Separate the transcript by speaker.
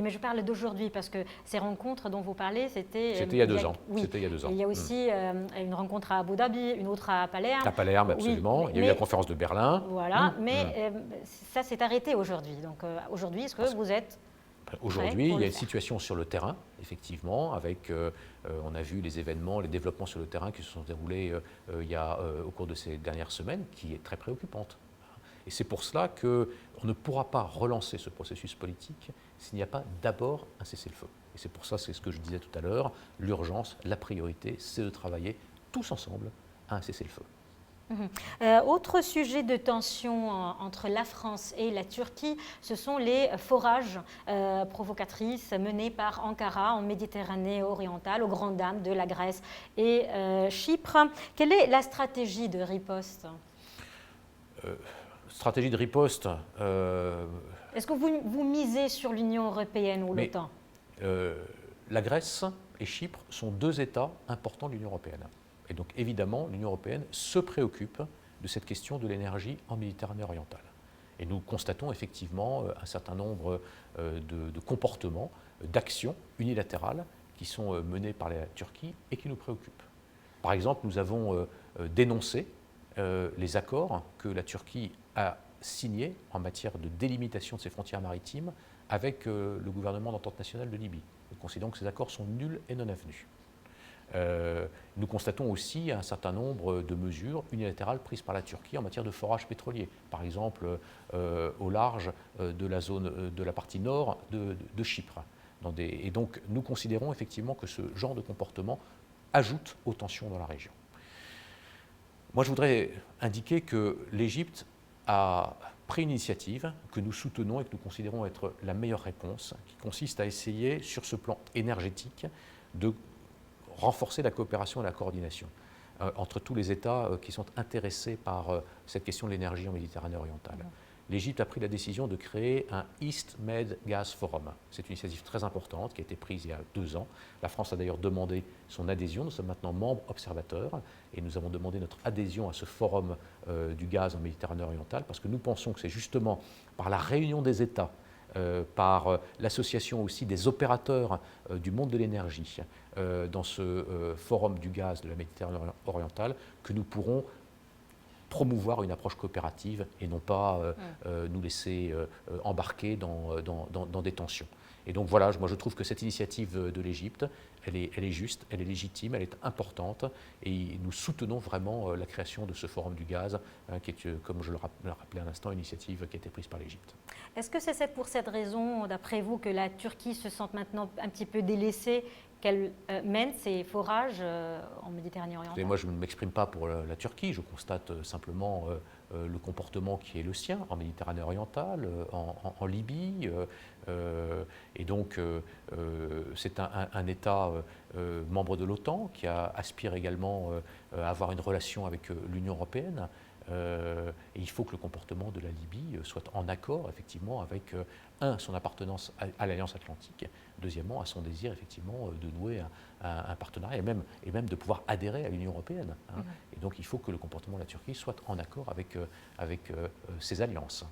Speaker 1: Mais je parle d'aujourd'hui parce que ces rencontres dont vous parlez, c'était…
Speaker 2: C'était il y a 2 ans.
Speaker 1: Oui.
Speaker 2: C'était il y a 2 ans.
Speaker 1: Il y a aussi une rencontre à Abu Dhabi, une autre à Palerme.
Speaker 2: À Palerme, absolument.
Speaker 1: Oui,
Speaker 2: il y a eu la conférence de Berlin.
Speaker 1: Voilà, mais ça s'est arrêté aujourd'hui. Donc aujourd'hui, est-ce que vous êtes…
Speaker 2: Aujourd'hui, il y a une situation sur le terrain, effectivement, avec, on a vu les événements, les développements sur le terrain qui se sont déroulés au cours de ces dernières semaines, qui est très préoccupante. Et c'est pour cela qu'on ne pourra pas relancer ce processus politique s'il n'y a pas d'abord un cessez-le-feu. Et c'est pour ça, c'est ce que je disais tout à l'heure, l'urgence, la priorité, c'est de travailler tous ensemble à un cessez-le-feu.
Speaker 1: Autre sujet de tension entre la France et la Turquie, ce sont les forages provocatrices menés par Ankara en Méditerranée orientale, aux grandes dames de la Grèce et Chypre. Quelle est la stratégie de riposte ?
Speaker 2: Stratégie de riposte.
Speaker 1: Est-ce que vous misez sur l'Union européenne ou l'OTAN ?
Speaker 2: La Grèce et Chypre sont 2 États importants de l'Union européenne. Et donc évidemment, l'Union européenne se préoccupe de cette question de l'énergie en Méditerranée orientale. Et nous constatons effectivement un certain nombre de comportements, d'actions unilatérales qui sont menées par la Turquie et qui nous préoccupent. Par exemple, nous avons dénoncé les accords que la Turquie a signés en matière de délimitation de ses frontières maritimes avec le gouvernement d'entente nationale de Libye. Nous considérons que ces accords sont nuls et non avenus. Nous constatons aussi un certain nombre de mesures unilatérales prises par la Turquie en matière de forage pétrolier, par exemple au large de la partie nord de Chypre. Et donc nous considérons effectivement que ce genre de comportement ajoute aux tensions dans la région. Moi, je voudrais indiquer que l'Égypte a pris une initiative que nous soutenons et que nous considérons être la meilleure réponse, qui consiste à essayer, sur ce plan énergétique, de renforcer la coopération et la coordination entre tous les États qui sont intéressés par cette question de l'énergie en Méditerranée orientale. L'Égypte a pris la décision de créer un East Med Gas Forum. C'est une initiative très importante qui a été prise il y a 2 ans. La France a d'ailleurs demandé son adhésion. Nous sommes maintenant membres observateurs et nous avons demandé notre adhésion à ce forum du gaz en Méditerranée orientale parce que nous pensons que c'est justement par la réunion des États, par l'association aussi des opérateurs du monde de l'énergie dans ce forum du gaz de la Méditerranée orientale que nous pourrons promouvoir une approche coopérative et non pas nous laisser embarquer dans des tensions. Et donc voilà, moi je trouve que cette initiative de l'Égypte, elle est juste, elle est légitime, elle est importante et nous soutenons vraiment la création de ce forum du gaz qui est, comme je le rappelais à l'instant, une initiative qui a été prise par l'Égypte.
Speaker 1: Est-ce que c'est pour cette raison, d'après vous, que la Turquie se sente maintenant un petit peu délaissée, qu'elle mène ces forages en Méditerranée orientale ?
Speaker 2: Moi, je ne m'exprime pas pour la Turquie, je constate simplement le comportement qui est le sien en Méditerranée orientale, en Libye. Et donc, c'est un État membre de l'OTAN qui aspire également à avoir une relation avec l'Union européenne. Et il faut que le comportement de la Libye soit en accord, effectivement, avec, son appartenance à l'Alliance Atlantique, deuxièmement, à son désir, effectivement, de nouer un partenariat et même de pouvoir adhérer à l'Union européenne. Et donc, il faut que le comportement de la Turquie soit en accord avec ces alliances.